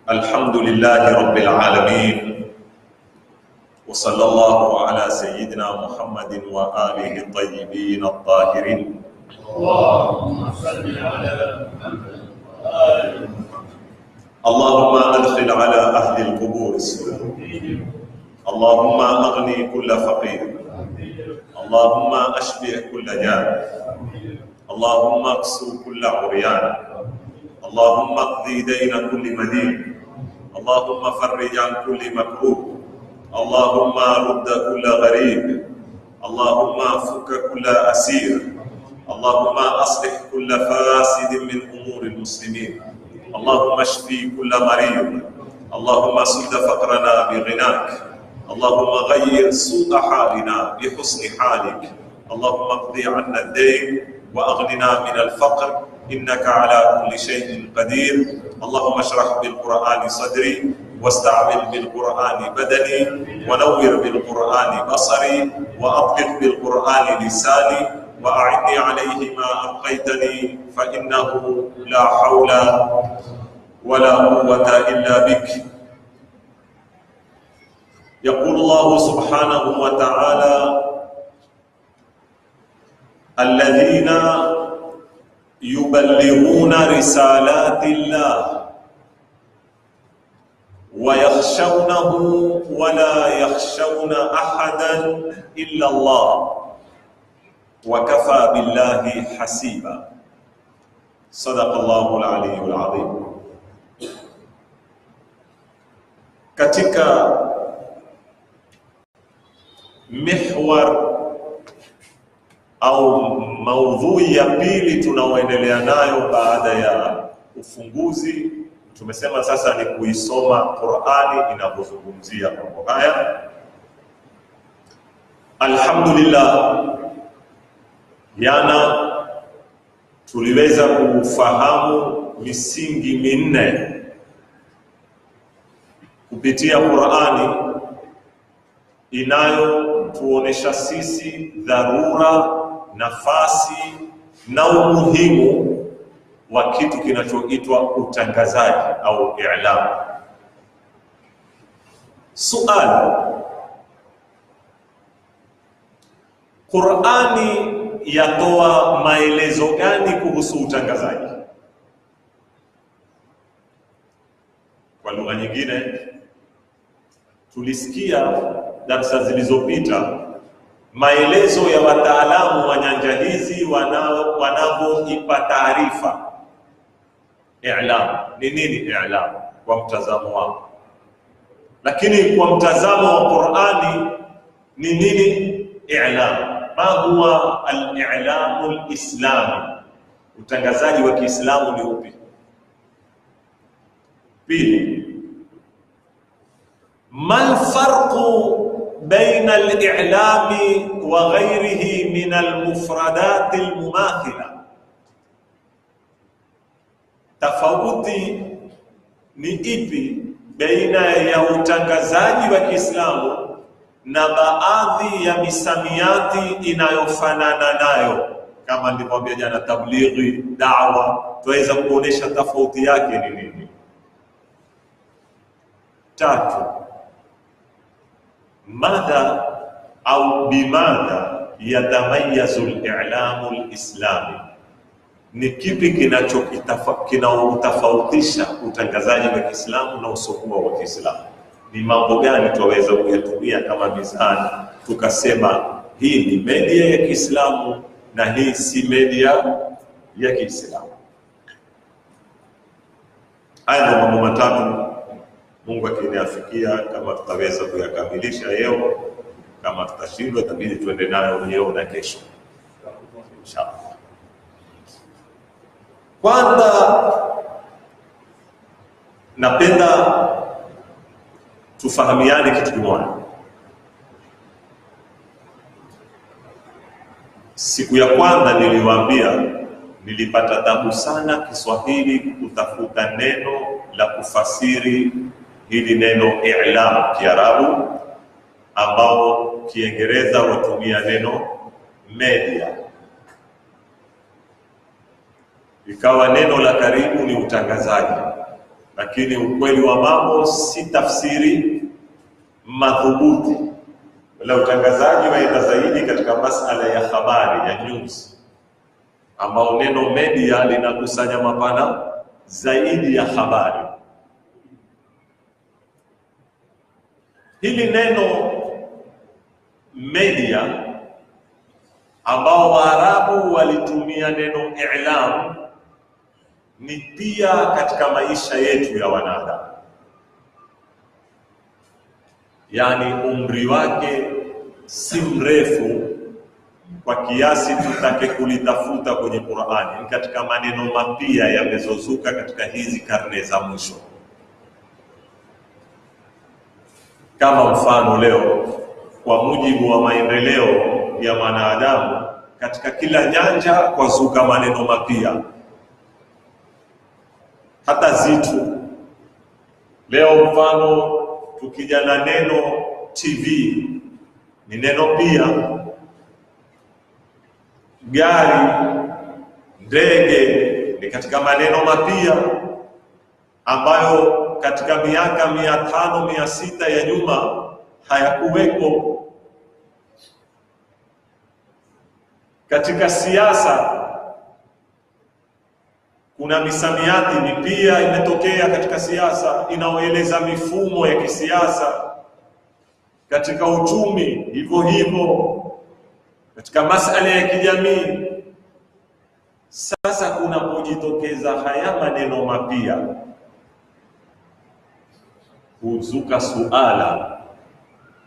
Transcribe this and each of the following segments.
الحمد لله رب العالمين وصلى الله على سيدنا محمد وآله الطيبين الطاهرين. اللهم صل على محمد وآله اللهم أدخل على أهل القبور السرور، اللهم أغني كل فقير، اللهم أشبع كل جائع، اللهم اكسو كل عريان، اللهم اقضي دين كل مدين، اللهم فرج عن كل مكروه، اللهم رد كل غريب، اللهم فك كل أسير، اللهم أصلح كل فاسد من أمور المسلمين، اللهم اشفي كل مريض، اللهم سد فقرنا بغناك، اللهم غير سوء حالنا بحسن حالك، اللهم اقضي عنا الدين وأغننا من الفقر إنك على كل شيء قدير. اللهم اشرح بالقرآن صدري واستعمل بالقرآن بدني ونور بالقرآن بصري وأطلق بالقرآن لساني وأعني عليه ما أبقيتني فإنه لا حول ولا قوة إلا بك. يقول الله سبحانه وتعالى: الذين يبلغون رسالات الله ويخشونه ولا يخشون أحدا إلا الله وكفى بالله حسيبا. صدق الله العلي العظيم. Katika mihwar au maudhui ya pili tunaoendelea nayo baada ya ufunguzi, tumesema sasa ni kuisoma Qur'ani inapozungumzia mambo haya. Alhamdulillah, jana tuliweza kufahamu misingi minne kupitia Qur'ani inayotuonesha sisi dharura, nafasi na umuhimu wa kitu kinachoitwa utangazaji au i'lam. Suali, Qur'ani yatoa maelezo gani kuhusu utangazaji? Kwa lugha nyingine, tulisikia darasa zilizopita maelezo ya wataalamu wa nyanja hizi wanavyoipa taarifa i'lam. Ni nini i'lam kwa mtazamo wao? Lakini kwa mtazamo wa Qur'ani ni nini i'lam? Ma huwa al-i'lamu al-islami? Utangazaji wa Kiislamu ni upi? Pili, mal farqu بين الإعلام وغيره من المفردات المماثلة. Tofauti ni ipi baina ya utangazaji wa Kiislamu na baadhi ya misamiati inayofanana nayo? Kama nilivyosema jana, tablighi, da'wa, tuweza kuonesha tofauti yake ni nini. Tatu, ماذا أو بماذا يتميز الإعلام الإسلامي؟ Ni kipi kinautofautisha utangazaji wa Kiislamu na usiokuwa wa Kiislamu? Ni mambo gani tuweza kuyatumia kama mizani tukasema hii ni media ya Kiislamu na hii si media ya Kiislamu? Haya ndio mambo matatu. Mungu akiniafikia, kama tutaweza kuyakamilisha leo, kama tutashindwa itabidi tuende nayo leo na kesho inshallah. Kwanza napenda tufahamiane kitu kimoja. Siku ya kwanza niliwaambia nilipata tabu sana Kiswahili kutafuta neno la kufasiri hili neno i'lam Kiarabu, ambao Kiingereza watumia neno media. Ikawa neno la karibu ni utangazaji. lakini ukweli wa mambo si tafsiri madhubuti, wala utangazaji waenda zaidi katika masala ya habari ya news, ambao neno media linakusanya mapana zaidi ya habari. Hili neno media ambao Waarabu walitumia neno i'lam ni pia katika maisha yetu ya wanadamu, yani umri wake si mrefu kwa kiasi tutake kulitafuta kwenye Qur'ani. Ni katika maneno mapya yamezozuka katika hizi karne za mwisho. Kama mfano leo, kwa mujibu wa maendeleo ya wanadamu, katika kila nyanja kwa zuka maneno mapya. Hata zitu leo, mfano tukija na neno TV ni neno pia, gari, ndege ni katika maneno mapya ambayo katika miaka 500 600 ya nyuma hayakuweko. Katika siasa kuna misamiati mipya imetokea katika siasa inaoeleza mifumo ya kisiasa. Katika uchumi hivyo hivyo, katika masala ya kijamii. Sasa kunapojitokeza haya maneno mapya, huzuka suala,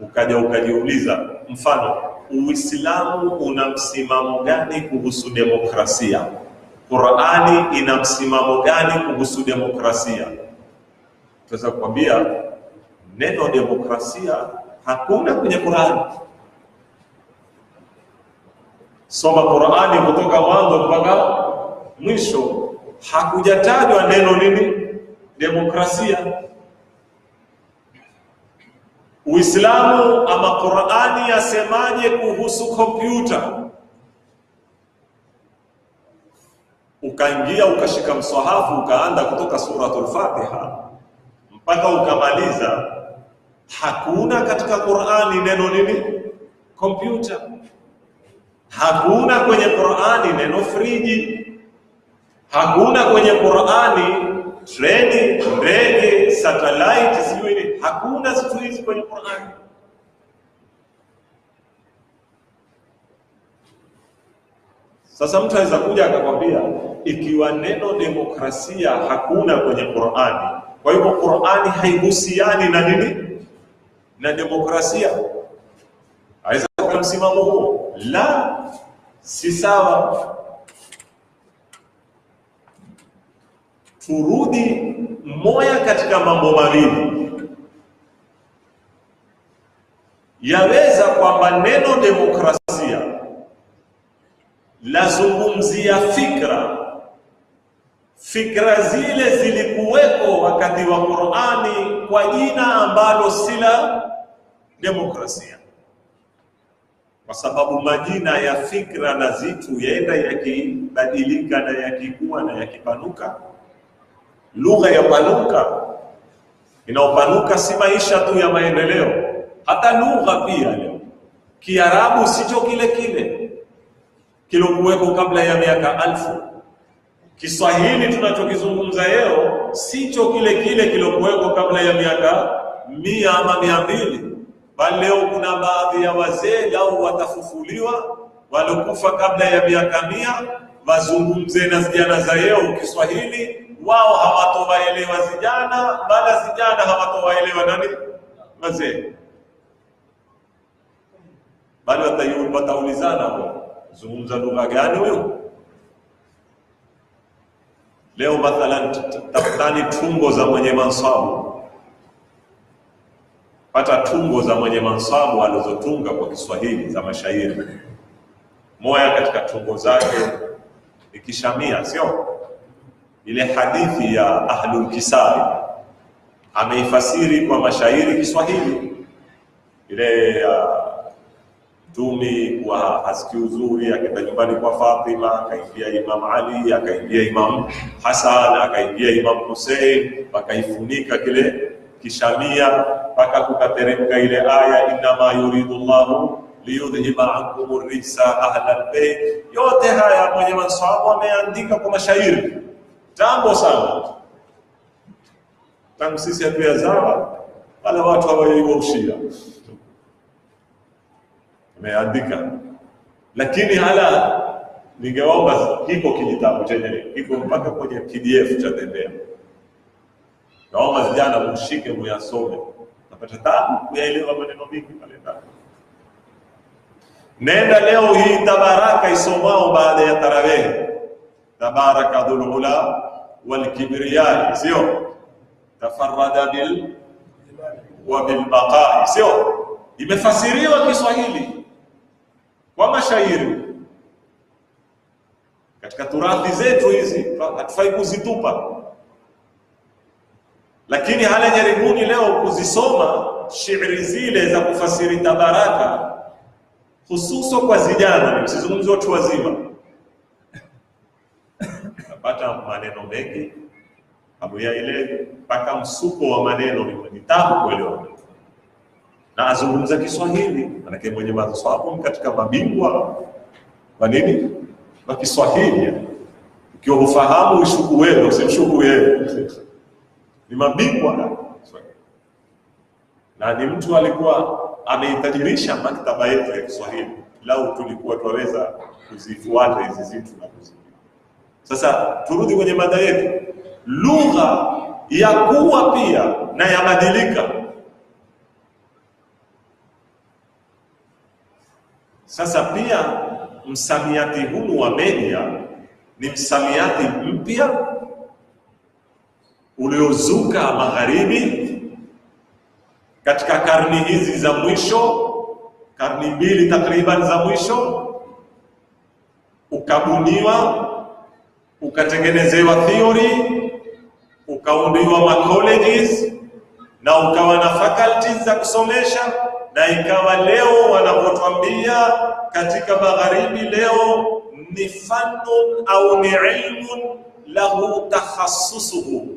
ukajiuliza, mfano Uislamu una msimamo gani kuhusu demokrasia? Qur'ani ina msimamo gani kuhusu demokrasia? Tunaweza kukwambia neno demokrasia hakuna kwenye Qur'ani. Soma Qur'ani kutoka mwanzo mpaka mwisho, hakujatajwa neno nini demokrasia. Uislamu ama Qur'ani yasemaje kuhusu kompyuta? Ukaingia ukashika mswahafu ukaanza kutoka suratul Fatiha mpaka ukamaliza, hakuna katika Qur'ani neno nini kompyuta. Hakuna kwenye Qur'ani neno friji. Hakuna kwenye Qur'ani treni, ndege, satellite, sijui nini. Hakuna vitu hizi kwenye Qur'ani. Sasa mtu anaweza kuja akakwambia, ikiwa neno demokrasia hakuna kwenye Qur'ani, kwa hivyo Qur'ani haihusiani na nini? Na demokrasia. Aweza kuwa msimamo huo? La, si sawa. Turudi moja katika mambo mawili. Yaweza kwamba neno demokrasia lazungumzia fikra zile zilikuweko wakati wa Qur'ani kwa jina ambalo si la demokrasia, kwa sababu majina ya fikra na zitu yaenda yakibadilika na yakikua na yakipanuka. Lugha yapanuka, inaopanuka si maisha tu ya maendeleo, hata lugha pia. Leo Kiarabu sicho kile kile kilokuweko kabla ya miaka 1000. Kiswahili tunachokizungumza leo sicho kile kile kilokuweko kabla ya miaka 100 ama 200. Bali leo kuna baadhi ya wazee au watafufuliwa waliokufa kabla ya miaka 100 wazungumze na vijana za leo Kiswahili. Wao hawatowaelewa vijana, bali vijana hawatowaelewa nani? Wazee. Bali wataulizana, zungumza lugha gani huyo? Leo mathalan tafutani tungo za mwenye mansabu. Pata tungo za mwenye mansabu alizotunga kwa Kiswahili za mashairi. Moja katika tungo zake ikishamia, sio ile hadithi ya Ahlul Kisai, ameifasiri kwa mashairi Kiswahili. Ile Mtume kwa hasikii uzuri, akaenda nyumbani kwa Fatima, akaingia Imam Ali, akaingia Imam Hassan, akaingia Imam Hussein, wakaifunika kile kishamia mpaka kukateremka ile aya inma yuridu Allahu liyudhhiba ankum ar-rijsa ahla al-bayt. Yote haya mwenye maswahaba ameandika kwa mashairi tambo sana, tangu sisi hatuyazama wala watu hawaiwaushia ameandika. Lakini hala ningeomba kiko kijitabu chenye kiko mpaka kwenye PDF cha Tembea, naomba vijana mshike muyasome, napata tabu kuyaelewa maneno mengi pale ndani. Nenda leo hii tabaraka isomao baada ya tarawih, tabaraka dhul ula wal kibriya, sio tafarrada bil wa bil baqa, sio imefasiriwa Kiswahili kwa mashairi. Katika turathi zetu hizi hatufai kuzitupa, lakini hala jaribuni leo kuzisoma shairi zile za kufasiri tabaraka, hususo kwa vijana, msizungumzie watu wazima. Napata maneno mengi abuya ile mpaka msuko wa maneno ni tabu kuelewa, na azungumza Kiswahili manake mwenye maswahaba katika mabingwa wa nini wa Kiswahili. Ukiwa ufahamu ushuku wewe, usimshuku yeye, ni mabingwa na ni mtu alikuwa ameitajirisha maktaba yetu ya Kiswahili. Lau tulikuwa tuweza kuzifuata hizi zitu na kuzijua. Sasa turudi kwenye mada yetu, lugha ya kuwa pia na yabadilika. Sasa pia msamiati huu wa media ni msamiati mpya uliozuka magharibi katika karni hizi za mwisho, karni mbili takriban za mwisho, ukabuniwa, ukatengenezewa theory, ukaundiwa ma colleges na ukawa na faculties za kusomesha, na ikawa leo wanapotuambia katika magharibi leo ni fannun au ni ilmun lahu takhassusuhu,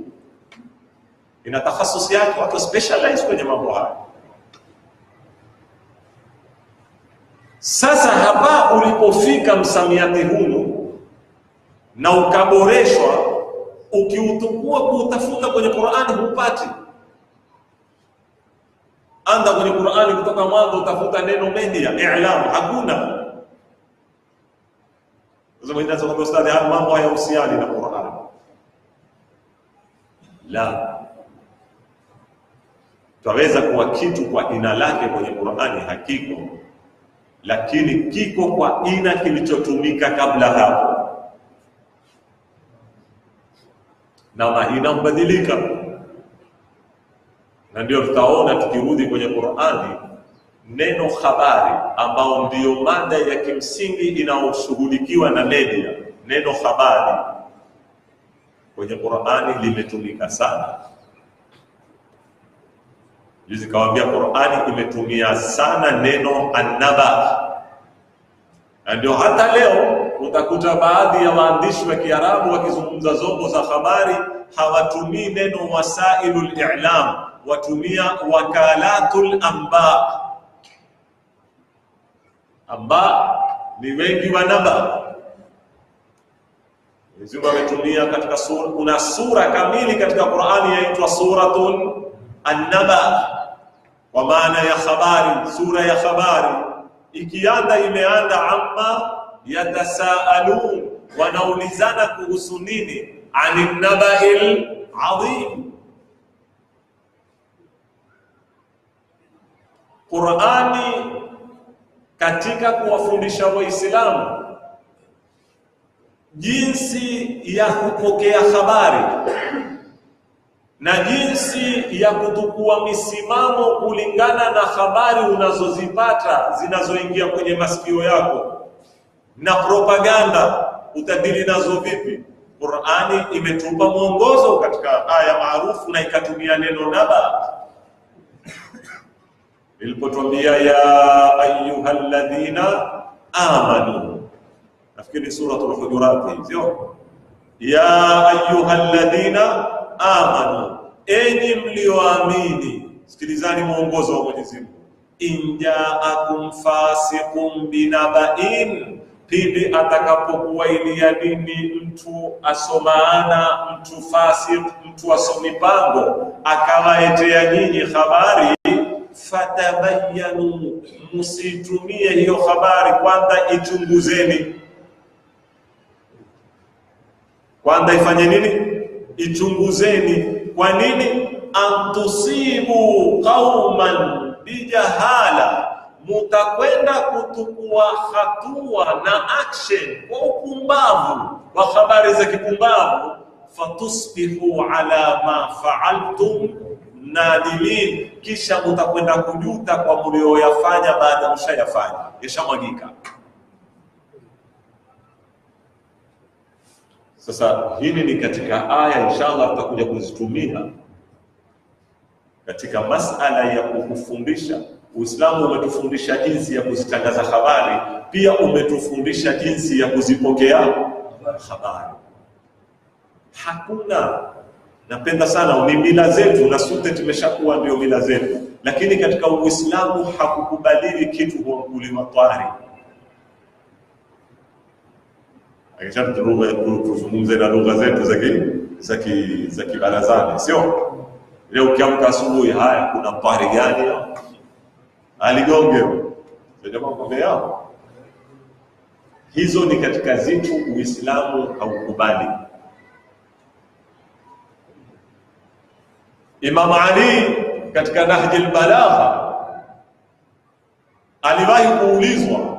ina takhassus yake, watu specialize kwenye mambo haya. Sasa hapa ulipofika msamiati huu na ukaboreshwa, ukiutukua kuutafuta kwenye Qur'ani hupati. Anda kwenye Qur'ani kutoka mwanzo utafuta neno media, i'lam, hakuna. Sasa mwenye nasema kwa ustadi haya mambo hayahusiani na Qur'ani. La. Twaweza kuwa kitu kwa ina lake kwenye Qur'ani hakiko, lakini kiko kwa ina kilichotumika kabla hapo, na maana mbadilika. Na ndio tutaona tukirudi kwenye Qur'ani neno habari, ambao ndio mada ya kimsingi inayoshughulikiwa na media. Neno habari kwenye Qur'ani limetumika sana. Juzi kawaambia Qur'ani imetumia sana neno annaba. Na ndio hata leo utakuta baadhi ya waandishi wa Kiarabu wakizungumza zombo za habari hawatumii neno wasailul i'lam, watumia wakalatul anba. Amba ni wengi wa naba. Mwenyezi Mungu ametumia katika sura, kuna sura kamili katika Qur'ani yaitwa suratun an-naba, kwa maana ya habari, sura ya habari. Ikianda imeanda amma yatasaalun, wanaulizana kuhusu nini, anin naba'il adhim. Qur'ani katika kuwafundisha Waislamu jinsi ya kupokea habari na jinsi ya kutukua misimamo kulingana na habari unazozipata zinazoingia kwenye masikio yako, na propaganda utadili nazo vipi. Qur'ani imetupa mwongozo katika aya maarufu na ikatumia neno naba. ilipotwambia ya ayyuhalladhina amanu, nafikiri suratul Hujurat, sio? Ya ayyuhalladhina amanu, enyi mlioamini, sikilizani mwongozo wa Mwenyezi Mungu. Injaakum fasiqun binaba'in, pindi atakapokuwa iliadini mtu asomaana, mtu fasik, mtu asomipango, akawaetea nyinyi habari, fatabayyanu, musitumie hiyo habari, kwanza ichunguzeni. Kwanza ifanye nini? Ichunguzeni. Kwa nini? Antusibu qauman bijahala, mutakwenda kutukua hatua na action kwa upumbavu wa habari za kipumbavu, fatusbihu ala ma fa'altum nadimin, kisha mutakwenda kujuta kwa mlioyafanya baada mshayafanya, yashamwagika. Sasa hili ni katika aya, inshallah tutakuja kuzitumia katika masala ya kukufundisha. Uislamu umetufundisha jinsi ya kuzitangaza habari, pia umetufundisha jinsi ya kuzipokea habari. Hakuna, napenda sana, ni mila zetu na sote tumeshakuwa ndio mila zetu, lakini katika Uislamu hakukubadili kitu huanguliwa twari. Akisha tuzungumze na lugha zetu za kibarazani, sio? Leo ukiamka asubuhi, haya kuna pari gani? Aligonge. Ndio mambo yao. Hizo ni katika zitu Uislamu haukubali. Imam Ali katika Nahj al-Balagha aliwahi kuulizwa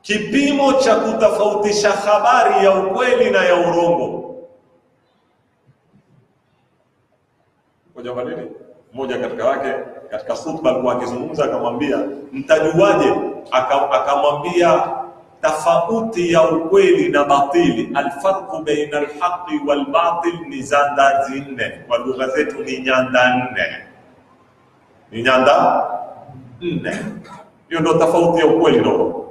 kipimo cha kutofautisha habari ya ukweli na ya urongo. Kwa jambo nini? Mmoja katika wake katika khutba alikuwa akizungumza, akamwambia mtajuaje? Akamwambia tofauti ya ukweli na batili, alfarqu baina alhaqi walbatil ni zanda zinne. Kwa lugha zetu ni nyanda nne. Ni nyanda nne. Hiyo ndio tofauti ya ukweli ndio.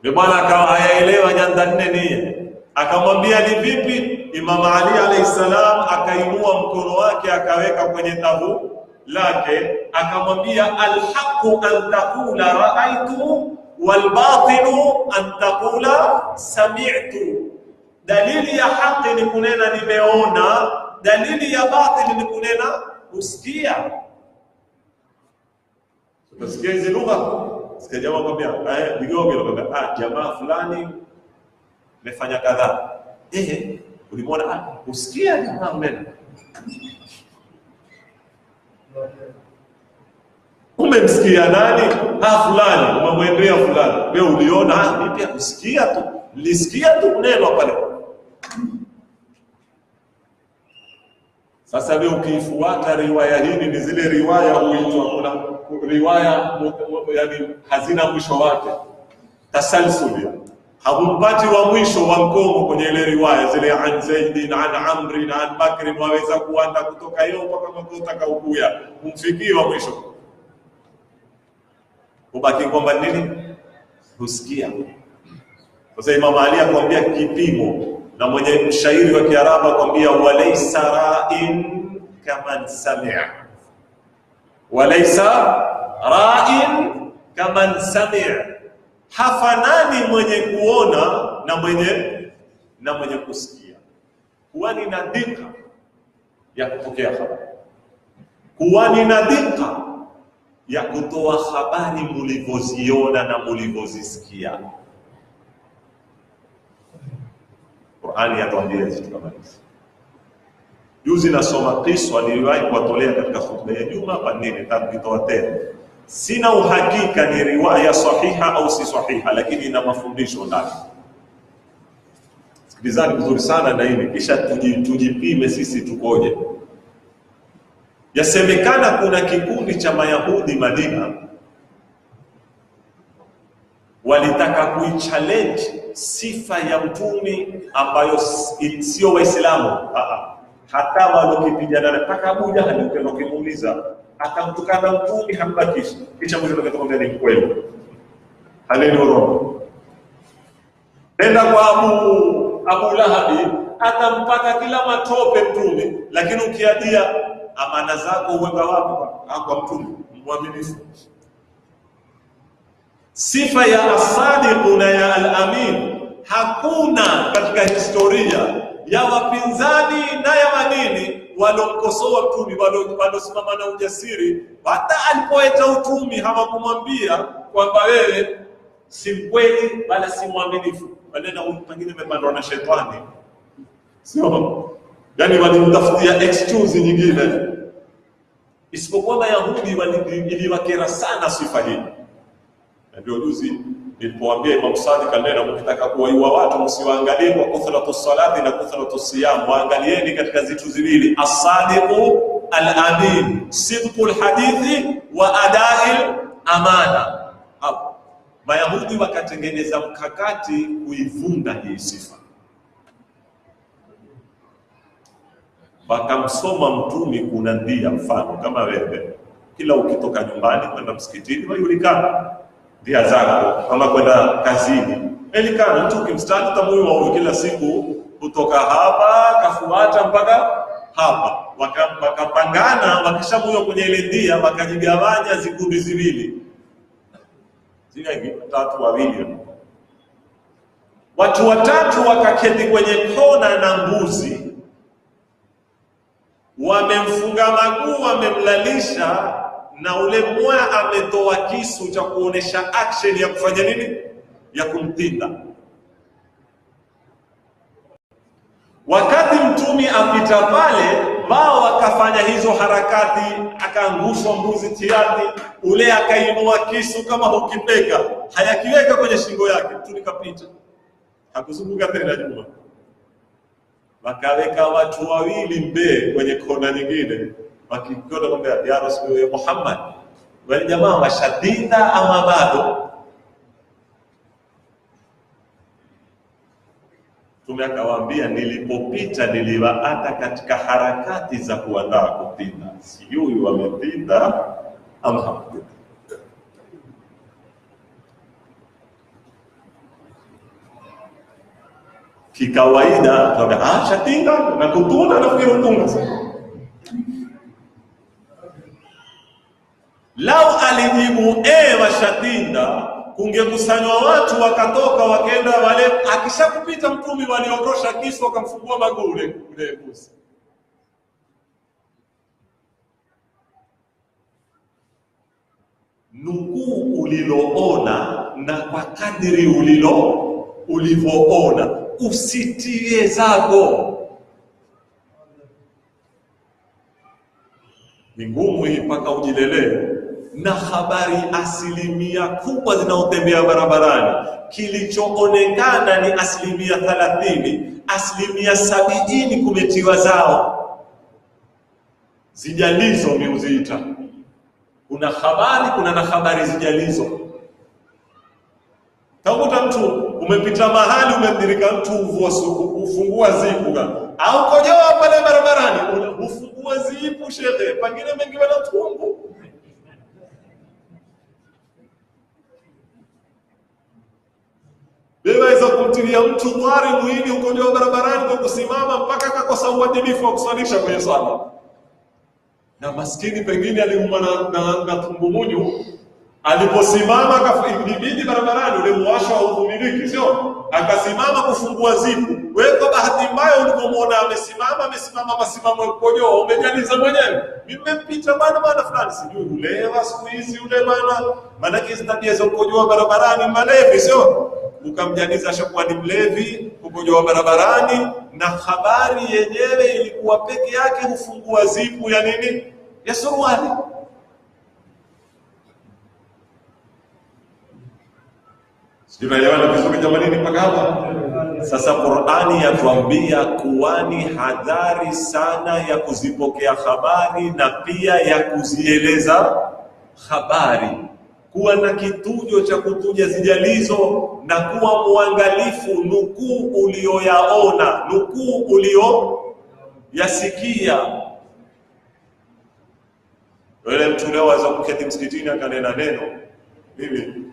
Ndio bwana akawa hayaelewa nyanda nne ni. Akamwambia ni vipi? Imam Ali alayhi salam akainua mkono wake akaweka kwenye tavu lake, akamwambia alhaqu an taqula ra'aytu walbatilu an taqula sami'tu. Dalili ya haki ni kunena nimeona, dalili ya batili ni kunena usikia. Unasikia hizo lugha? Sikia jamaa kwambia bigoge kwambia jamaa fulani mefanya kadhaa. Ulimwona usikia jamaa mbele. Umemsikia nani? Fulani, umemwendea fulani. Wewe uliona mimi pia kusikia tu. Nilisikia tu neno pale. Sasa leo ukifuata riwaya hii, ni zile riwaya huitwa kuna riwaya yani hazina mwisho wake. Tasalsul. Hakumpati wa mwisho wa mkomo kwenye ile riwaya zile, an Zaid an Amr an Bakr, waweza kuanda kutoka hiyo mpaka mtotaka ukuya umfikie wa mwisho. Ubaki kwamba nini? Husikia. Sasa Imam Ali akwambia kipimo, na mwenye mshairi wa Kiarabu akwambia walaysa ra'in kaman sami'a, walaysa ra'in kaman sami'a, hafanani mwenye kuona na mwenye kusikia. Kuwani na dhika ya kupokea habari, kuwani na dhika ya kutoa habari mulivyoziona na mulivyozisikia. Qur'ani yatuambia kitu kama hicho. Juzi nasoma kisa niliwahi kuwatolea katika khutba ya Juma hapa nini tabitoa tena. Sina uhakika ni riwaya sahiha au si sahiha, lakini ina mafundisho ndani. Sikilizani vizuri sana na hili kisha tujipime sisi tukoje. Yasemekana kuna kikundi cha Mayahudi Madina walitaka kuichallenge sifa ya mtume ambayo sio Waislamu, hata walokipigana mpaka Abu Jahal ukenda ukimuuliza atamtukana Mtume hambakisha, kisha mwisho atakwambia ni kweli, haleni urongo. Nenda kwa Abu Lahabi atampaka kila matope Mtume, lakini ukiadia amana zako uweka wapi? Kwa Mtume mwaminifu. Sifa ya as-sadiq na ya al-amin hakuna katika historia ya wapinzani na ya madini walomkosoa Mtume, walosimama na ujasiri. Hata alipoeta utumi hawakumwambia kwamba wewe si mkweli wala si mwaminifu, walenda pengine umepandwa na shetani, sio? Yani walimtafutia excuse nyingine, isipokuwa Mayahudi iliwakera sana sifa hii. Ndio juzi nilipoambia Imam Sadiq kanena, mkitaka kuwaiwa watu msiwaangalie kwa kathratu salati na kathratu siyam, waangalieni katika zitu ziwili, as-sadiqu al-amin, sidqul hadithi wa ada'il amana. Hapo Mayahudi wakatengeneza mkakati kuivunda hii sifa, wakamsoma Mtume kuna ndia, mfano kama wewe kila ukitoka nyumbani kwenda msikitini wajulikana ndia zako, ama kwenda kazini elikana mtu kimstari tamuiwa kila siku kutoka hapa kafuata mpaka hapa, wakapangana wakishamuiwa kwenye ile ndia, wakajigawanya zikundi ziwili, zile tatu wawili, watu watatu wakaketi kwenye kona na mbuzi, wamemfunga maguu, wamemlalisha, na ule mmoja ametoa kisu cha kuonesha action ya kufanya nini, ya kumtinda. Wakati Mtume apita pale, wao wakafanya hizo harakati, akaangushwa mbuzi tiati, ule akainua kisu kama hukipeka, hayakiweka kwenye shingo yake, Mtume kapita, hakuzunguka tena nyuma. Wakaweka watu wawili mbele kwenye kona nyingine, wakikona kwambia ya Rasulullah Muhammad, wale jamaa washadida ama bado? Mtume akawaambia, nilipopita niliwaata katika harakati za kuandaa kupinda, sijui wamepinda ama hawapinda. Kikawaida tunaambia shatinga na kutuna na kutunga. Lau alijibu washatinda, kungekusanywa watu wakatoka wakaenda, wale akishakupita Mtume waliondosha kisu wakamfungua maguu ule mbuzi. Nukuu uliloona na kwa kadiri ulivyoona, usitie zako. Ni ngumu hii mpaka ujilelee. Na habari asilimia kubwa zinaotembea barabarani, kilichoonekana ni asilimia 30, asilimia 70 kumetiwa zao zijalizo miuziita. Kuna habari, kuna na habari zijalizo. Takuta mtu umepita mahali, umemdirika mtu ufungua zipu au kojoa pale barabarani, ufungua zipu shehe, pengine mengi wala tungu. Beweza kumtilia mtu mwari mwili ukojoa barabarani kwa kusimama mpaka kakosa uadilifu wa kusalisha kwenye swala. Na maskini pengine aliumwa na tumbo munyu, aliposimama kafibidi barabarani, ule mwasho wa uvumiliki, sio? Akasimama kufungua zipu. Wewe kwa bahati mbaya ulipomwona amesimama masimamo kukojoa, umejaliza mwenyewe, nimempita bwana fulani, sijui ulewa siku hizi ule bwana, maana hizo tabia za kukojoa barabarani malevi, sio? Ukamjaniza shakuwa ni mlevi kukojoa barabarani, na habari yenyewe ilikuwa peke yake hufungua zipu ya nini, ya suruali. Tunaelewana vizuri jamanini mpaka hapa? Sasa Qur'ani yatuambia kuwani hadhari sana ya kuzipokea habari na pia ya kuzieleza habari, kuwa na kitujo cha kutuja zijalizo na kuwa muangalifu nukuu ulioyaona, nukuu yasikia. Yule mtu leo aweza kuketi msikitini akanena neno, mimi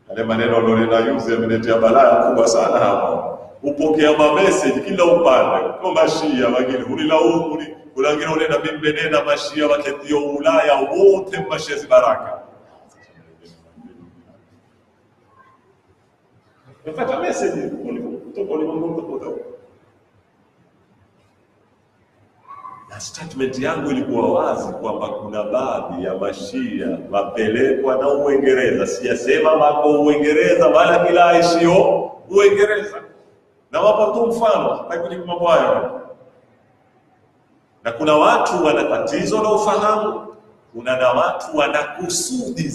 yale maneno alionena yuzi ameletea balaa kubwa sana hapa. Upokea message kila upande, kwa mashia wengine unilaumu, kuna wengine unena bimbelena mashia waketio Ulaya wote mashia baraka. Nipata message kutoka ulimwenguni kote. Na statement yangu ilikuwa wazi kwamba kuna baadhi ya mashia wapelekwa na Uingereza. Sijasema wako Uingereza wala kila aishio Uingereza. Na wapo tu mfano, haikujibu mambo hayo. Na kuna watu wana tatizo la ufahamu, kuna na watu wana kusudi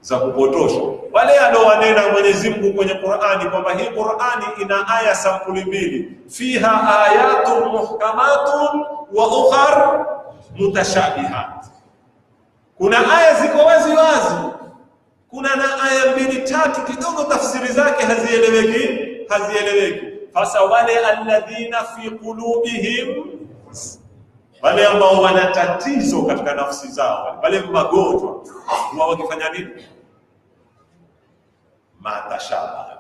za kupotosha. Wale anaowanena Mwenyezi Mungu kwenye Qur'ani kwamba hii Qur'ani ina aya sampuli mbili, fiha ayatun muhkamatun wa ukhar mutashabihat. Kuna aya ziko wazi wazi, kuna na aya mbili tatu kidogo tafsiri zake hazieleweki. Fasa wale alladhina fi qulubihim, wale ambao wana tatizo katika nafsi zao, wale magonjwa, wao wakifanya nini? Matashabaha.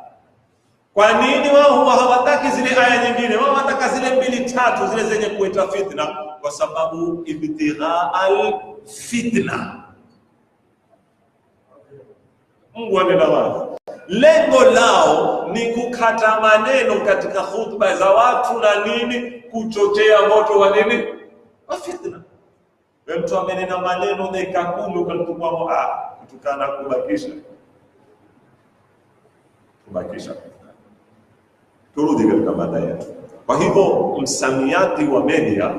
Kwa nini wao hawataki zile aya nyingine? Wao wanataka zile mbili tatu zile zenye kuleta fitna, kwa sababu ibtigha al-fitna. Mungu anaelewa. Lengo lao ni kukata maneno katika hutuba za watu na nini, kuchochea moto wa nini? Wa fitna. Mtu amenena maneno dakika 10 ukatukua kutukana kubakisha. Turudi katika mada yetu. Kwa hivyo msamiati wa media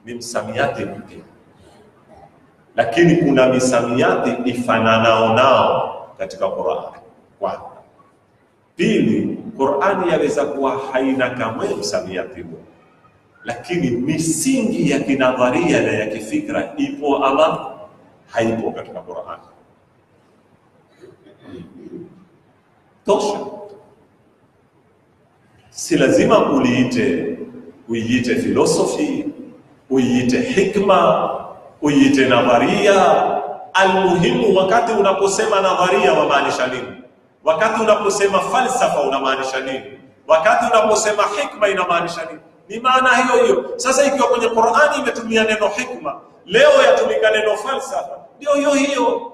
ni msamiati mpya, lakini kuna misamiati ifananao nao katika Qur'ani. Kwanza. Pili, Qur'ani yaweza kuwa haina kamwe msamiati huo, lakini misingi ya kinadharia na ya kifikra ipo ama haipo katika Qur'ani. Tosha. Si lazima uiite philosophy, uiite hikma, uiite nadharia. Almuhimu, wakati unaposema nadharia wamaanisha nini? Wakati unaposema falsafa unamaanisha nini? Wakati unaposema hikma inamaanisha nini? Ni maana hiyo. Sasa ikiwa kwenye Qur'ani imetumia neno hikma, leo yatumika neno falsafa, ndio hiyo.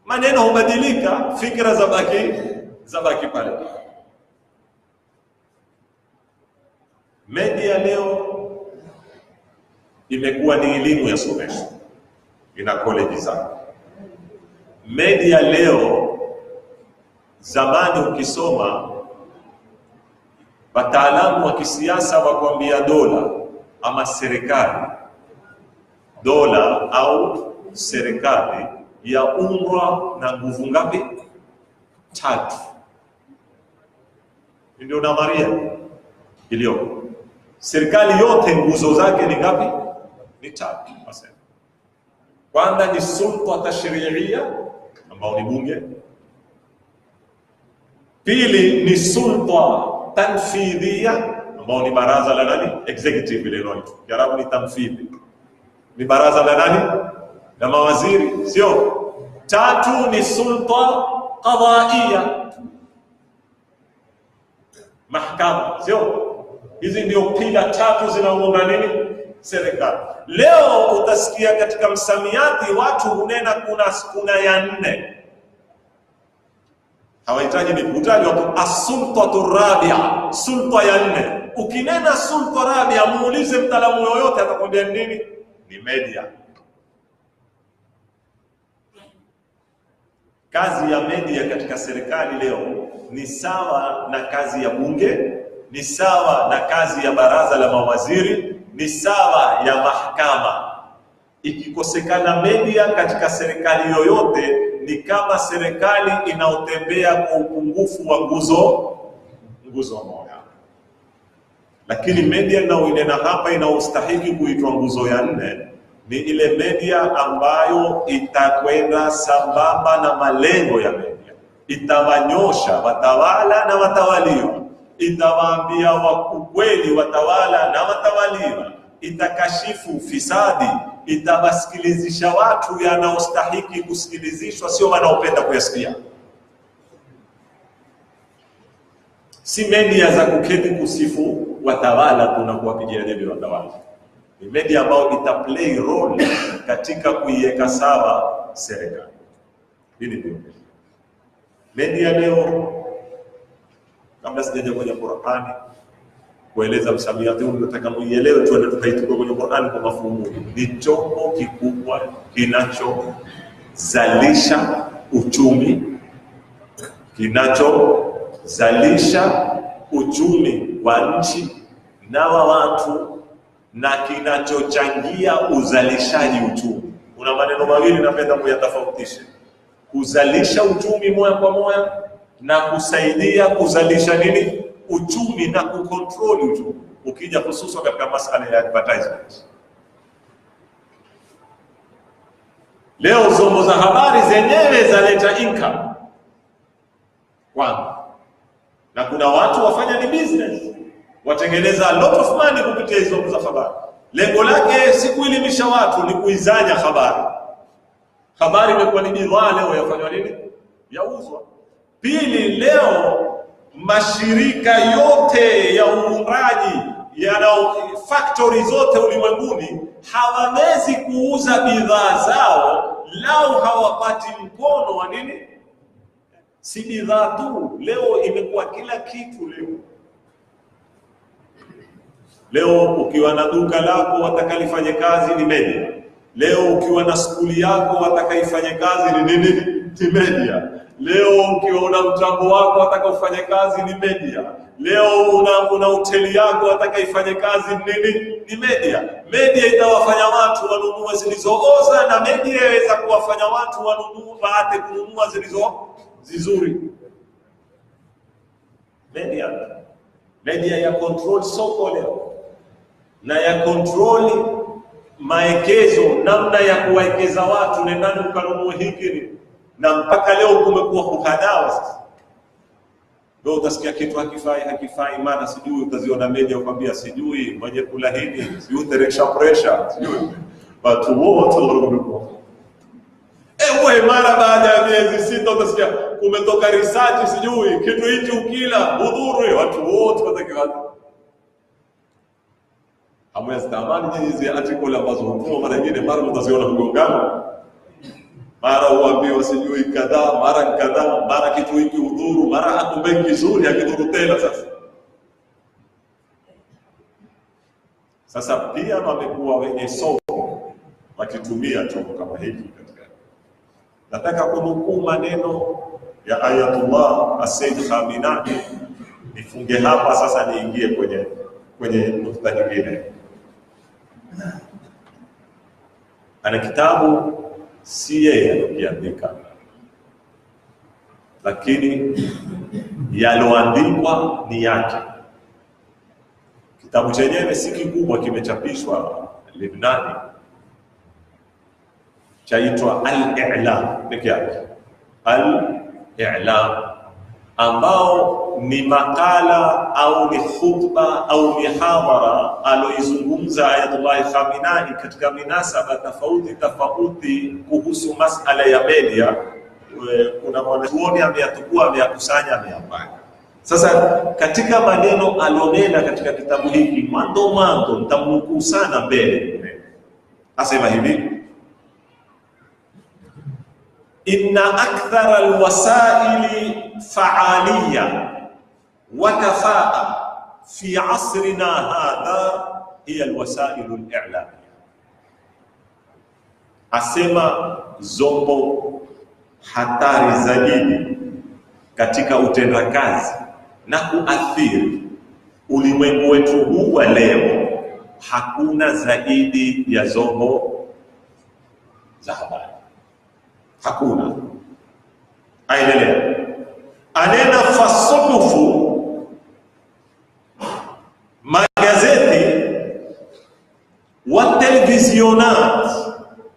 Maneno hubadilika, fikra zabaki pale. Media leo imekuwa ni elimu ya somesho, ina college zake. Media leo, zamani ukisoma wataalamu wa kisiasa wakwambia dola ama serikali, dola au serikali yaundwa na nguvu ngapi? 3. Ndio nadharia iliyo. Serikali yote nguzo zake ni ngapi? Ni 3. Kwanza ni sulta tashri'ia ambao ni bunge. Pili ni sulta tanfidhia ambao ni baraza la nani? Executive ile ndio. Kiarabu ni tanfidhi. Ni baraza la nani? La mawaziri, sio? 3 ni sulta qadaiya, mahakama, sio? Hizi ndio pila 3 zinaunda nini? Serikali. Leo utasikia katika msamiati watu hunena kuna ya 4. Hawahitaji ni kutaja watu as-sultatu rabi'a, sulta ya 4. Ukinena sulta rabi'a, muulize mtaalamu yoyote atakwambia nini? Ni media. Kazi ya media katika serikali leo ni sawa na kazi ya bunge, ni sawa na kazi ya baraza la mawaziri, ni sawa ya mahakama. Ikikosekana media katika serikali yoyote, ni kama serikali inaotembea kwa upungufu wa nguzo moja. Lakini media inayoinena hapa inaostahili kuitwa nguzo ya 4 ni ile media ambayo itakwenda sambamba na malengo ya media, itawanyosha watawala na watawaliwa, itawaambia ukweli watawala na watawaliwa, itakashifu ufisadi, itawasikilizisha watu yanaostahiki kusikilizishwa, sio wanaopenda kuyasikia. Si media za kuketi kusifu watawala kuna kuwapigia debe watawala. Ni media ambayo ita play role katika kuiweka sawa serikali. Hili ndio media leo. Kabla sijaja kwenye Qur'ani kueleza msamiati huu, nataka muielewe tu, na tukaitoka kwenye Qur'ani kwa mafumu. Ni chombo kikubwa kinachozalisha uchumi, kinachozalisha uchumi wa nchi na wa watu, na kinachochangia uzalishaji uchumi. Kuna maneno mawili napenda kuyatofautisha: kuzalisha uchumi moja kwa moja na kusaidia kuzalisha nini? Uchumi na kucontrol uchumi. Ukija hususan katika masuala ya advertisement, leo vyombo za habari zenyewe zaleta income kwanza, na kuna watu wafanya ni business, watengeneza a lot of money kupitia hizo vyombo za habari. Lengo lake si kuelimisha watu, ni kuizanya habari. Habari imekuwa ni bidhaa leo, yafanywa nini? Yauzwa. Pili, leo mashirika yote ya uundaji factory zote ulimwenguni hawawezi kuuza bidhaa zao lao hawapati mkono wa nini? Si bidhaa tu, leo imekuwa kila kitu. Leo ukiwa na duka lako watakalifanye kazi ni media. Leo ukiwa na skuli yako watakaifanye kazi ni nini? Ni media. Leo ukiwa una mtambo wako watakaufanye kazi ni media. Leo una hoteli yako watakaifanye kazi nini? Ni media. Media itawafanya watu wanunue zilizooza, na media inaweza kuwafanya watu wanunue baate kununua zizuri. Media ya control soko leo, na ya control maekezo, namna ya kuwaekeza watu, nendani ukanunue hiki, na mpaka leo kumekuwa kuhadawa. Sasa ndio utasikia kitu hakifai, maana sijui, utaziona media ukwambia sijui mwenye kula hili, sijui pressure, sijui watu wote wanarudia. Wewe mara baada ya miezi 6 utasikia kumetoka research, sijui kitu hichi ukila udhuru, watu wote watakiwa hamwezi tamani hizi article ambazo hukumu mara nyingine mara mtaziona mgongano, mara uambiwa sijui kadhaa, mara kitu hiki udhuru, mara hakumbe kizuri akidhuru tena. Sasa pia wamekuwa wenye soko wakitumia chombo kama hiki katika. Nataka kunukuu maneno ya Ayatullah As-Sayyid Khamenei, nifunge hapa sasa niingie kwenye nukta nyingine. Ana kitabu si yeye aliandika, lakini yaloandikwa ni yake. Kitabu chenyewe si kikubwa, kimechapishwa Lebanoni, chaitwa Al-I'lam peke yake. Al-I'lam, ambao ni makala au ni khutba au ni hadhara aloizungumza Ayatullah Khamenei katika minasaba tofauti kuhusu masala ya media. Kuna mwanachuoni ameyakusanya ameyapanga. Sasa katika maneno alionena katika kitabu hiki, mwanzo nitamnukuu sana mbele, asema hivi: inna akthara alwasaili fa'aliya wa kafaa fi asrina hadha hiya alwasail al-i'lam. Asema zombo hatari zaidi katika utendakazi na kuathiri ulimwengu wetu huu wa leo, hakuna zaidi ya zombo za habari. Hakuna. Aendelea, anena fasuhufu, magazeti wa televizionat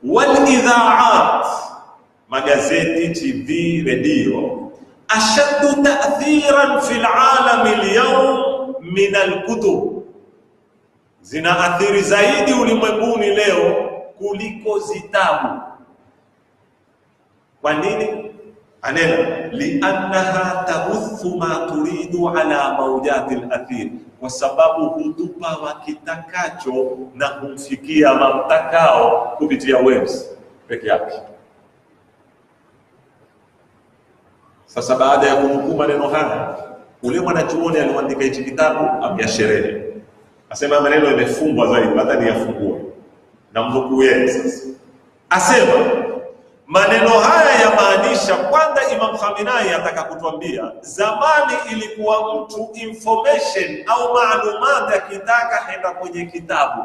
wal idhaat, magazeti, TV, radio ashaddu ta'thiran fil alami al-yawm min al-kutub, zinaathiri zaidi ulimwenguni leo kuliko zitabu. Kwa nini? Anena liannaha tabuthu ma turidu ala mawjati al-athir, kwa sababu hutupa wakitakacho na kumfikia mamtakao kupitia waves peke yake. Sasa baada ya kunukuu maneno haya, ule mwanachuoni aliandika hichi kitabu amyasherehe, asema maneno yamefungwa zaidi, hata ni yafungue na mnukuu yeye. Sasa asema maneno haya yamaanisha, kwanza Imam Khamenei ataka kutuambia zamani ilikuwa mtu information au maalumati akitaka henda kwenye kitabu.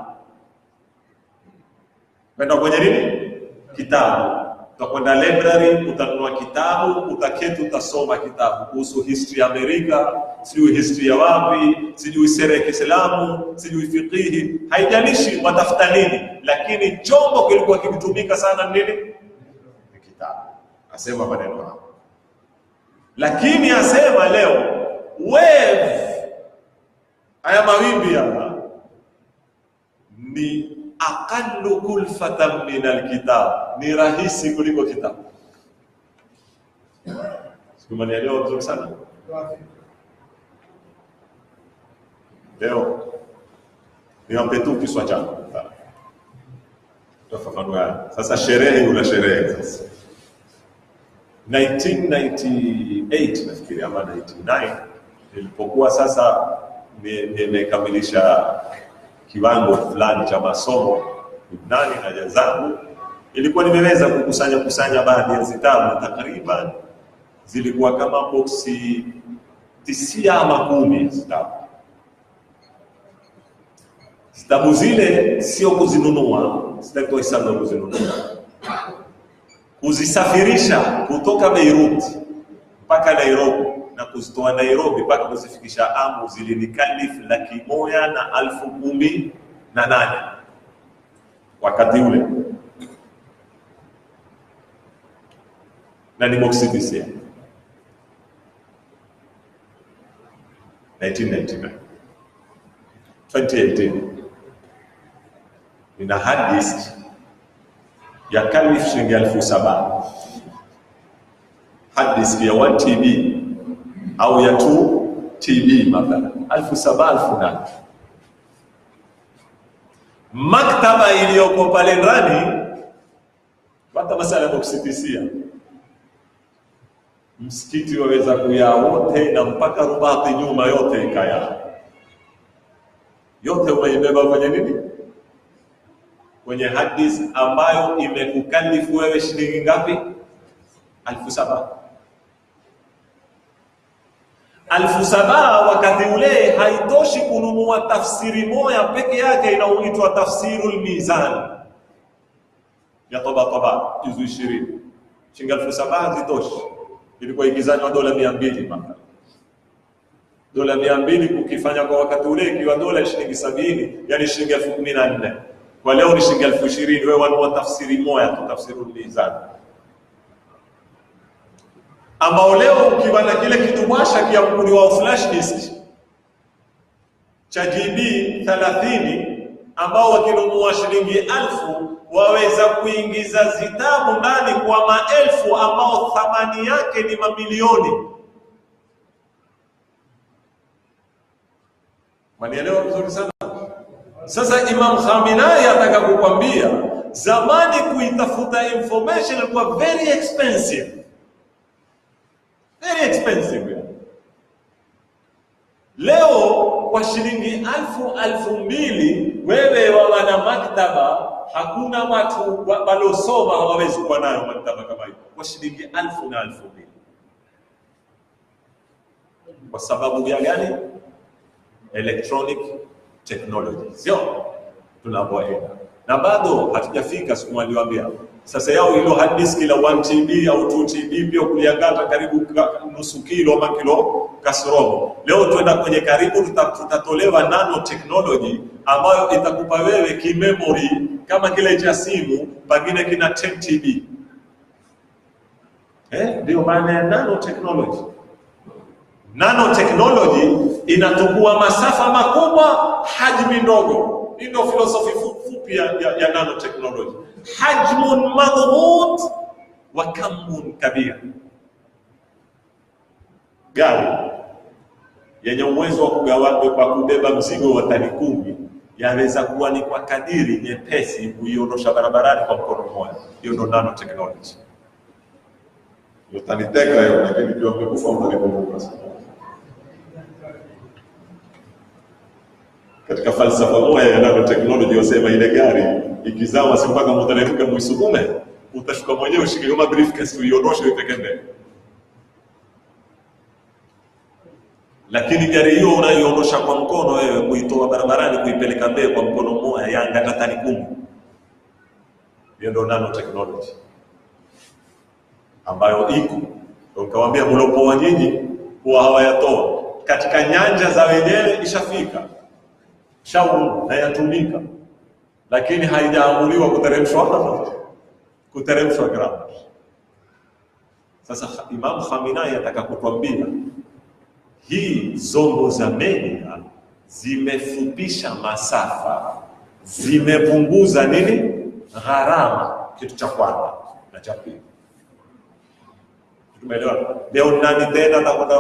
Henda kwenye nini? Kitabu. Utakwenda library, utanunua kitabu, utaketi utasoma kitabu kuhusu history ya Amerika, sijui history ya wapi, sijui sera ya Kiislamu, sijui fiqhi, haijalishi watafuta nini, lakini chombo kilikuwa kikitumika sana nini? Kitabu. Asema maneno hayo. Lakini asema leo wave haya mawimbi hapa ni aqallu kulfatan min alkitab, ni rahisi kuliko kitabu. Sikumanielewa vizuri sana. Leo niwape tu kiswa changu tafafanua. Sasa sherehe una sherehe sasa. 1998 nafikiri ama 99 nilipokuwa sasa nimekamilisha kiwango fulani cha masomo Lubnani na jazangu, ilikuwa nimeweza kukusanya baadhi ya zitabu, takriban zilikuwa kama boksi 9 ama 10 zitabu. Zitabu zile sio kuzinunua, sitaki hesabu kuzinunua, kuzisafirisha kutoka Beirut mpaka Nairobi na kuzitoa Nairobi mpaka kuzifikisha Amu zilinikalifu 118,000 wakati ule, na ni boksi 9 1999. 2018 nina hard disk ya kalifu shilingi 7,000, hard disk ya 1 TB au ya 2 TB mathalan 7,000. Maktaba iliyoko pale ndani hata masala boksitisia, msikiti waweza kuya wote na mpaka Rubati nyuma yote ikaya yote, umeibeba kwenye nini? Kwenye hard disk ambayo imekukalifu wewe shilingi ngapi? 7,000. 7,000 wakati ule haitoshi kununua tafsiri moja peke yake inaoitwa Tafsirul Mizan ya Tabatabat juzu 20. Shilingi 7,000 zitoshi. Ilikuwa ikizanywa dola 200 mpaka. Dola 200 kukifanya kwa wakati ule ikiwa dola shilingi 70, yani shilingi 14,000. Kwa leo ni shilingi 20,000, wewe wanunua tafsiri moja tu, Tafsirul Mizan. Ambao leo ukiwa na kile kitubasha kia mkuni wa flash disk cha GB 30 ambao wakinunua shilingi 1,000 waweza kuingiza zitabu ndani kwa maelfu ambao thamani yake ni mamilioni. Manielewa vizuri sana. Sasa Imam Khamenei ataka kukwambia zamani kuitafuta information ilikuwa very expensive. Very expensive. Leo kwa shilingi 1,000 wewe wana maktaba, hakuna watu waliosoma hawawezi kuwa nayo maktaba kama hiyo kwa shilingi 1,000 na 2,000. Kwa sababu ya gani? Electronic technology. Sio tunapoenda. Na bado hatujafika siku waliwaambia. Sasa yao hilo hard disk la 1 TB au 2 TB pia kuliangata karibu nusu kilo ama kilo kasrobo. Leo tuenda kwenye karibu tutatolewa nano technology ambayo itakupa wewe ki memory kama kile cha simu pengine kina 10 TB. Ndio maana ya nano technology. Nanotechnology inatukua masafa makubwa, hajmi ndogo. Hii ndio filosofi fupi ya nanotechnology. Hajmun madhut wa kamun kabir. Gari yenye uwezo wa kubeba mzigo wa tani 10 yaweza kuwa ni kwa kadiri nyepesi kuiondosha barabarani kwa mkono mmoja. Hiyo ndio nanotechnology. Utaniteka hiyo, lakini pia umekufa utanikumbuka. Katika falsafa moja ya nanotechnology wasema ile gari ikizama si mpaka mtalemka muisukume, utashuka mwenyewe ushike kama briefcase uiondoshe ipeke mbele. Lakini gari hiyo unaiondosha kwa mkono wewe, kuitoa barabarani kuipeleka mbele kwa mkono mmoja, yanga tani 10. Hiyo ndio nanotechnology ambayo iko. Ukawaambia mlopoa nyinyi huwa hawayatoa katika nyanja za wenyewe, ishafika shauri na yatumika, lakini haijaamuliwa kuteremshwa gramu. Sasa Imam Khamenei ataka kutuambia hii zombo za media zimefupisha masafa, zimepunguza nini? Gharama, kitu cha kwanza. Na cha pili, tumeelewa leo nani tena atakwenda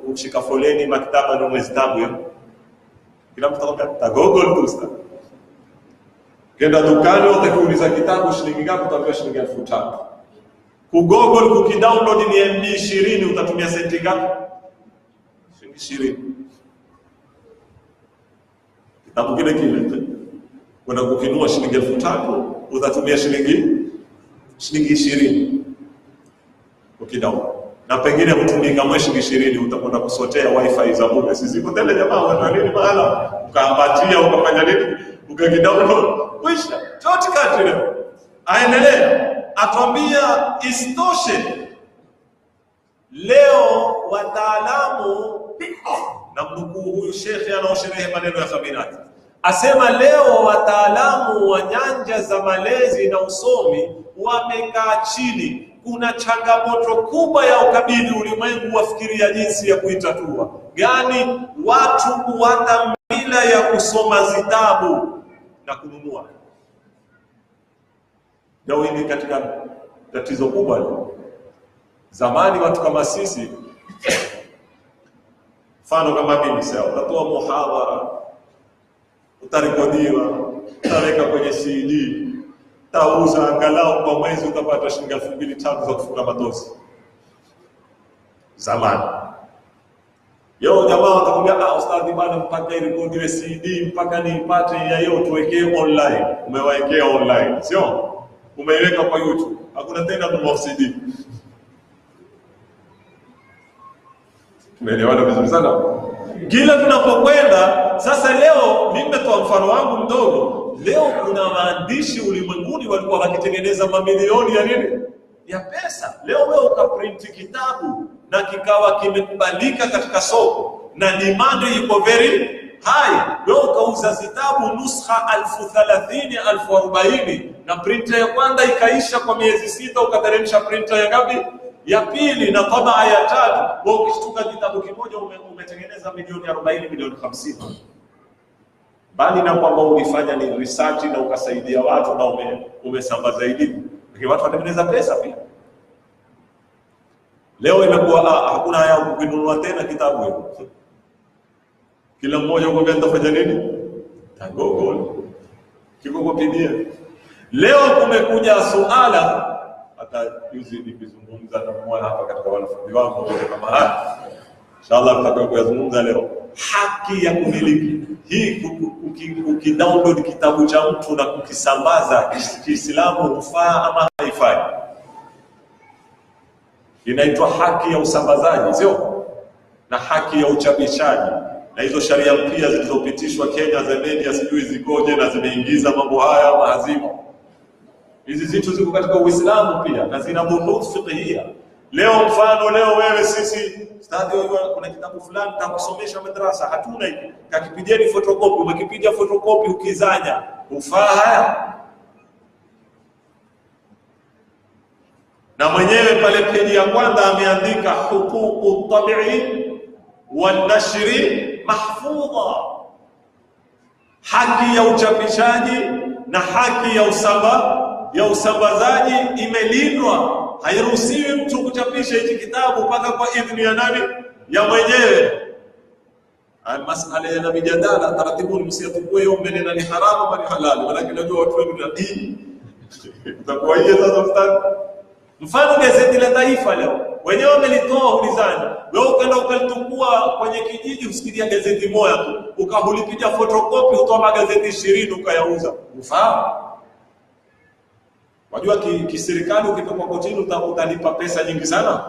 kushika foleni maktaba na mwezi tabu ya kila mtu atakwenda Google tusta. Kenda dukani utakiuliza kitabu shilingi ngapi, utaambiwa shilingi 5,000. Ku Google kukidownload ni MB 20 utatumia senti ngapi? Shilingi 20. Kitabu kile kwenda kukinua shilingi 5,000 utatumia shilingi 20 ukidownload. Na pengine kutumika mwe shilingi 20 utakwenda kusotea wifi za bure. Sisi ziko tele jamaa wana nini mahala ukaambatia ukafanya nini ukakidownload kwisha chote kati leo. Aendelea atuambia istoshe leo wataalamu, na mnukuu huyu shekhi anaosherehe maneno ya Khamenei asema leo wataalamu wa nyanja za malezi na usomi wamekaa chini. Kuna changamoto kubwa ya ukabili ulimwengu, wafikiria jinsi ya kuitatua. Gani? Watu kuwata mila ya kusoma zitabu na kununua. Leo hili katika tatizo kubwa leo. Zamani watu kama sisi, mfano kama mimi sasa, utatoa muhadhara, utarekodiwa, utaweka kwenye CD, tauza angalau kwa mwezi utapata shilingi 2,500 za kufunga matosi. Zamani. Leo jamaa watakwambia ustadhi bwana mpaka irekodiwe CD mpaka niipate ya hiyo tuwekee online. Umewaekea online, sio? Umeiweka kwa YouTube. Hakuna tena kununua CD. Tumeelewana vizuri sana? Kila tunapokwenda sasa, leo nimetoa mfano wangu mdogo. Leo kuna maandishi ulimwenguni walikuwa wakitengeneza mamilioni ya nini? Ya pesa. Leo wewe ukaprint kitabu na kikawa kimekubalika katika soko na demand iko very high. Wewe ukauza zitabu nuskha 30,000, 40,000 na printer ya kwanza ikaisha kwa miezi 6, ukateremsha printer ya ngapi? Ya pili na tabaa ya 3. Wewe ukishtuka kitabu kimoja umetengeneza milioni 40, milioni 50. Bali na kwamba ulifanya ni research na ukasaidia watu na umesambaza elimu, lakini watu watengeneza pesa pia. Leo imekuwa hakuna haya kununua tena kitabu hicho. Kila mmoja uko gani tafanya nini? Ta Google. Kiko kwa PDF. Leo kumekuja suala, hata juzi nikizungumza na mmoja hapa katika wanafunzi wangu kama haya. Inshallah tutakuwa kuzungumza leo haki ya kumiliki. Hii ukidownload kitabu cha mtu na kukisambaza Kiislamu hufaa ama haifai? Inaitwa haki ya usambazaji, sio? Na haki ya uchapishaji. Na hizo sharia mpya zilizopitishwa Kenya za media sijui zikoje na zimeingiza mambo haya mazimo. Hizi zitu ziko katika Uislamu pia na zina bunudh fiqhiyya. Leo mfano wewe sisi stadi kuna kitabu fulani takusomesha madrasa, hatuna hiki. Kakipigeni photocopy, umekipiga photocopy ukizanya, ufaa haya? Na mwenyewe pale peji ya kwanza ameandika huququ tabi'i wan nashri mahfudha, haki ya uchapishaji na haki ya usambazaji imelindwa. Hairuhusiwi mtu kuchapisha hichi kitabu mpaka kwa idhini ya nani? Ya mwenyewe. Masala ya mijadala, taratibu msiyatukue hiyo mbele, na ni haramu bali halali, lakini najua watu wengi na dini utakuwa hiyo sasa ustadi. Mfano gazeti la Taifa leo wenyewe wamelitoa ulizani, wewe ukaenda ukalitukua kwenye kijiji usikilia gazeti moja tu, ukahulipiga photocopy utoa magazeti 20 ukayauza, ufahamu? Wajua kiserikali ukitoka kotini utalipa pesa nyingi sana,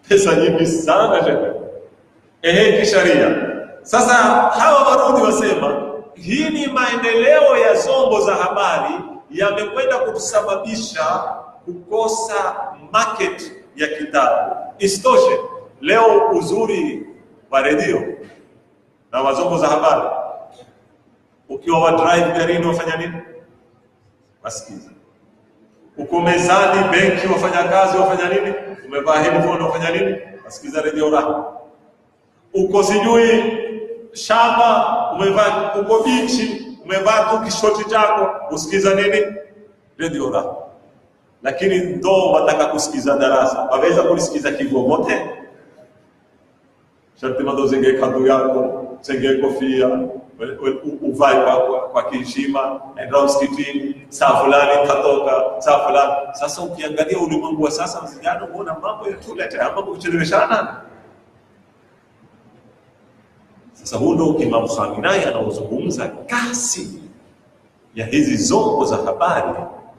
pesa nyingi sana kisharia. Sasa hawa warudi wasema hii ni maendeleo ya zombo za habari yamekwenda kutusababisha kukosa market ya kitabu. Isitoshe, leo uzuri wa redio na wazombo za habari, ukiwa wa drive garini wafanya nini? Wasikiza. Uko mezani benki wafanya kazi wafanya nini? Umevaa headphone wafanya nini? Wasikiza redio Rahma. Uko sijui shamba umevaa, uko bichi umevaa tu kishoti chako usikiza nini? Redio Rahma. Lakini ndo wataka kusikiza darasa, waweza kulisikiza kivovote? Sharti mado zenge kadu yako, zenge kofia, uvae kwa kiheshima, enda msikitini, saa fulani tatoka, saa fulani. Sasa ukiangalia ulimwengu wa sasa mzijano, unaona mambo ya tulete, mambo kucheleweshana. Sasa huo ndo Imam Khamenei anaozungumza kasi ya hizi zombo za habari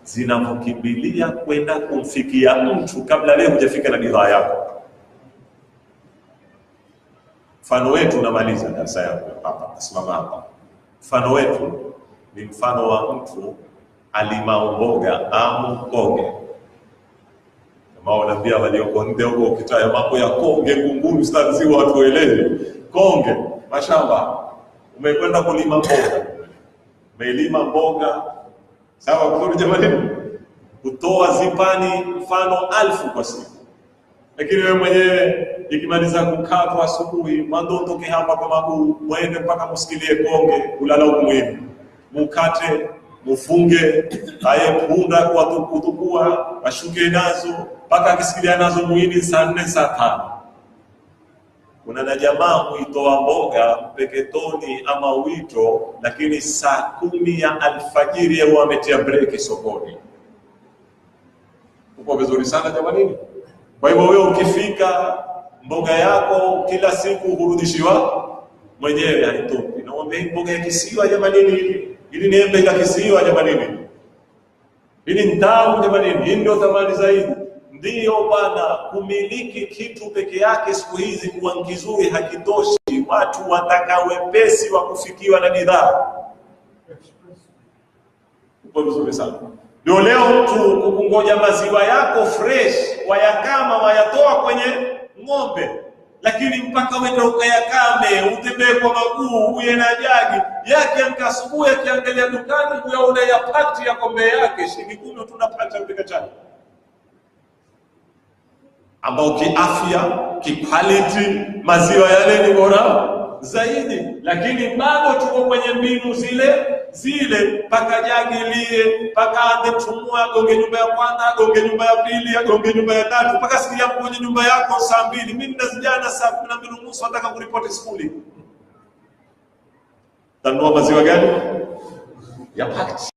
zinamkimbilia kwenda kumfikia mtu kabla leo hujafika na bidhaa yako. Mfano wetu, unamaliza darasa yako hapa, nasimama hapa. Mfano wetu ni mfano wa mtu alimao mboga amu konge. Kama wanaambia walioko nde huko, ukitaya mambo ya konge kunguru stadi watu waelewe. Konge, mashamba. Umekwenda kulima mboga. Umelima mboga. Sawa kuzuri jamani? Kutoa zipani mfano 1000 kwa siku. Lakini wewe mwenyewe ikimaliza kukatwa asubuhi, mando utoke hapa kwa maguu, mwende mpaka musikilie konge, ulala umuhimu. Mukate, mufunge, aye punda kwa kutukua, washuke nazo, mpaka akisikilia nazo muhini saa 4 saa 5. Kuna na jamaa huitoa mboga mpeketoni ama wito, lakini saa 10 ya alfajiri yeye ametia breki sokoni. Uko vizuri sana jamani? Kwa hivyo wewe ukifika mboga yako kila siku hurudishiwa mwenyewe, haitoki. Naomba hii mboga ya kisiwa jamani, ili ni embe la kisiwa jamani, ili ni tamu jamani, hii ndio thamani zaidi. Ndiyo bwana, kumiliki kitu peke yake siku hizi kuwa kizuri hakitoshi. Watu wataka wepesi wa kufikiwa na bidhaa. Uko vizuri sana. Ndio leo mtu kukungoja maziwa yako fresh, wayakama wayatoa kwenye ng'ombe, lakini mpaka wende ukayakame, utembee kwa maguu, uye na jagi yake, amka asubuhi akiangalia dukani uyaona ya pakti ya kombe yake shilingi 10 tunapata mpika chai, ambao kiafya, kiquality maziwa yale ni bora zaidi. Lakini bado tuko kwenye mbinu zile paka jagi lie, paka ande tumua, agonge nyumba ya kwanza, agonge nyumba ya pili, agonge nyumba ya tatu, paka sikia kwenye nyumba yako saa 2. Mimi ninazijana saa 12:30 nataka kuripoti skuli. Tanua maziwa gani? Ya pakiti.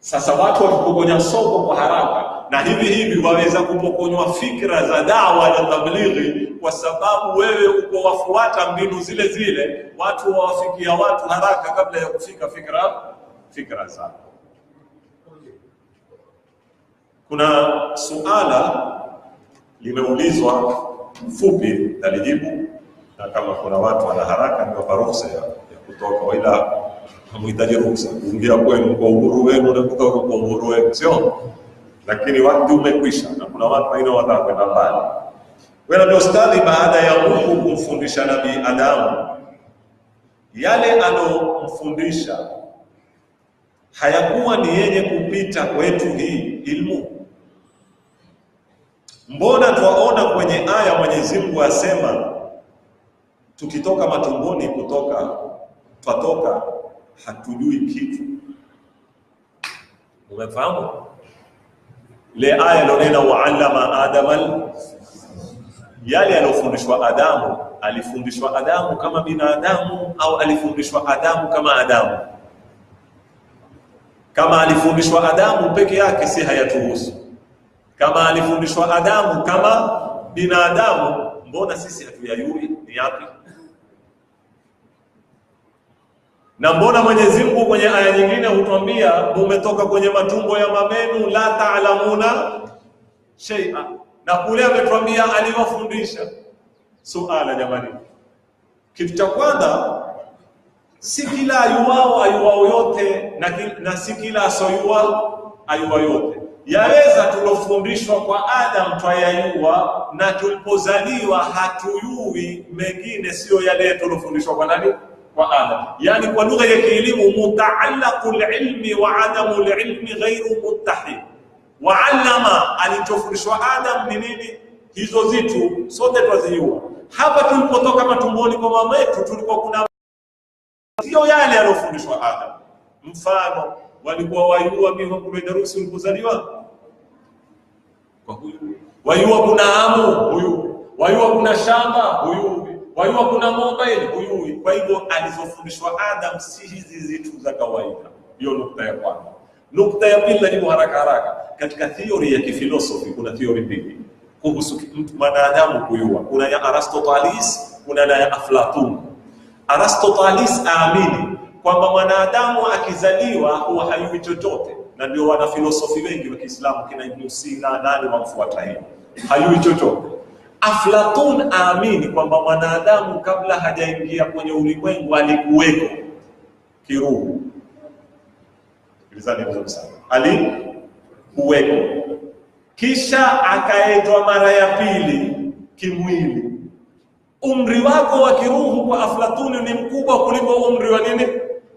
Sasa watu wakipokonya soko kwa haraka, na hivi waweza kupokonywa fikra za dawa na tablighi, kwa sababu wewe uko wafuata mbinu zile, watu wawafikia watu haraka kabla ya kufika fikra zao. Kuna suala limeulizwa fupi, nalijibu, na kama kuna watu wana haraka ni ruhusa ya kutoka, ila hamhitaji ruhusa kuingia kwenu kwa uhuru wenu na kutoka kwa uhuru wenu, sio? Lakini wakati umekwisha na kuna watu wengine watakwenda mbali. Wewe ndio ustadhi, baada ya Mungu kumfundisha Nabii Adamu yale alomfundisha, hayakuwa ni yenye kupita kwetu hii ilmu? Mbona twaona kwenye aya Mwenyezi Mungu asema Tukitoka matumboni twatoka hatujui kitu. Umefahamu? Ile aya iliyonena wa'allama Adama, yale aliyofundishwa Adamu, alifundishwa Adamu kama binadamu au alifundishwa Adamu kama Adamu? Kama alifundishwa Adamu peke yake si hayatuhusu. Kama alifundishwa Adamu kama binadamu, mbona sisi hatuyajui ni yapi? Na mbona Mwenyezi Mungu kwenye aya nyingine hutuambia mumetoka kwenye matumbo ya mamenu la ta'lamuna shay'a, na kule ametuambia aliwafundisha. Suala jamani, kitu cha kwanza, si kila ayuwao yote na si kila ayuwa yote. Yaweza tulofundishwa kwa Adam twayayua, na tulipozaliwa hatuyui mengine sio yale tulofundishwa kwa nani? Kwa Adam. Yani kwa lugha ya kielimu, mutaallaqul ilmi wa adamul ilmi ghairu muttahid. Wa'allama, alichofundishwa Adam ni nini? Hizo zitu sote twazijua. Hapa tulipotoka matumboni kwa mama yetu tulikuwa kuna sio yale aliyofundishwa Adam. Mfano, walikuwa wayua mimi kwa darusi ulipozaliwa kwa huyu, wayua kuna hamu huyu, wayua kuna shamba huyu, wayua kuna mobile huyu. Kwa hivyo alizofundishwa Adam si hizi zitu za kawaida. Hiyo nukta ya kwanza. Nukta ya pili ni haraka. Katika theory ya kifilosofi kuna theory mbili kuhusu mwanadamu kuyua. Kuna ya Aristoteles, kuna ya Aflatun. Aristoteles aamini kwamba mwanadamu akizaliwa huwa hayui chochote, na ndio wana filosofi wengi wa Kiislamu kina Ibn Sina nani wamfuata hiyo, hayui chochote. Aflatun aamini kwamba mwanadamu kabla hajaingia kwenye ulimwengu alikuweko kiroho. Kilizani mzuri sana. Alikuweko. Kisha akaitwa mara ya pili kimwili. Umri wako wa kiroho kwa Aflatuni ni mkubwa kuliko umri wa nini?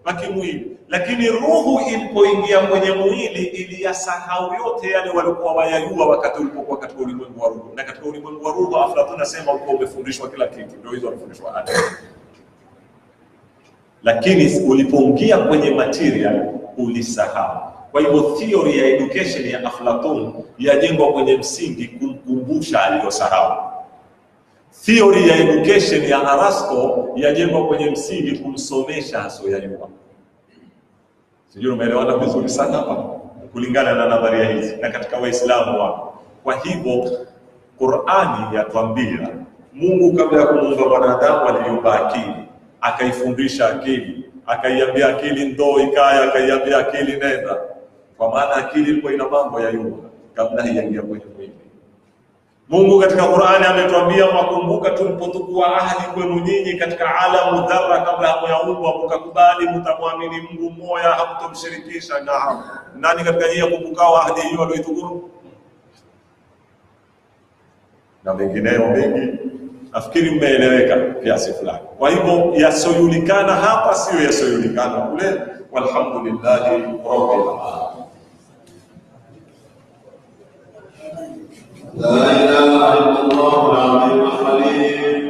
Wa kimwili. Lakini roho ilipoingia kwenye mwili iliyasahau yote yale walikuwa wayajua wakati ulipokuwa katika ulimwengu wa roho. Na katika ulimwengu wa roho Aflatuni anasema ulikuwa umefundishwa kila kitu. Ndio hizo alifundishwa Adam. Lakini ulipoingia kwenye material ulisahau. Kwa hivyo theory ya education ya Aflatun yajengwa kwenye msingi kumkumbusha aliyosahau. Theory ya education ya Aristo yajengwa kwenye msingi kumsomesha asoyajua. Sijui umeelewana vizuri sana hapa kulingana na nadharia hizi na katika Waislamu wao. Kwa hivyo Qur'ani yatuambia Mungu kabla ya kumuumba mwanadamu aliumba akili, akaifundisha akili, akaiambia akili ndoo ikaya, akaiambia akili nenda. Kwa maana akili ilikuwa ina mambo ya yuma kabla haijaingia kwenye mwili. Mungu katika Qur'ani ametuambia makumbuka tulipotukua ahadi kwenu nyinyi katika alamu dharra kabla hamjaumbwa, mkakubali mtamwamini Mungu mmoja, hamtomshirikisha na nani katika nyinyi kumbukao ahadi hiyo aliyoitukuru na mengineyo mengi. Nafikiri mmeeleweka kiasi fulani. Kwa hivyo yasojulikana hapa sio yasojulikana kule. Walhamdulillahi rabbil alamin. La ilaha illallah al-azim al-halim.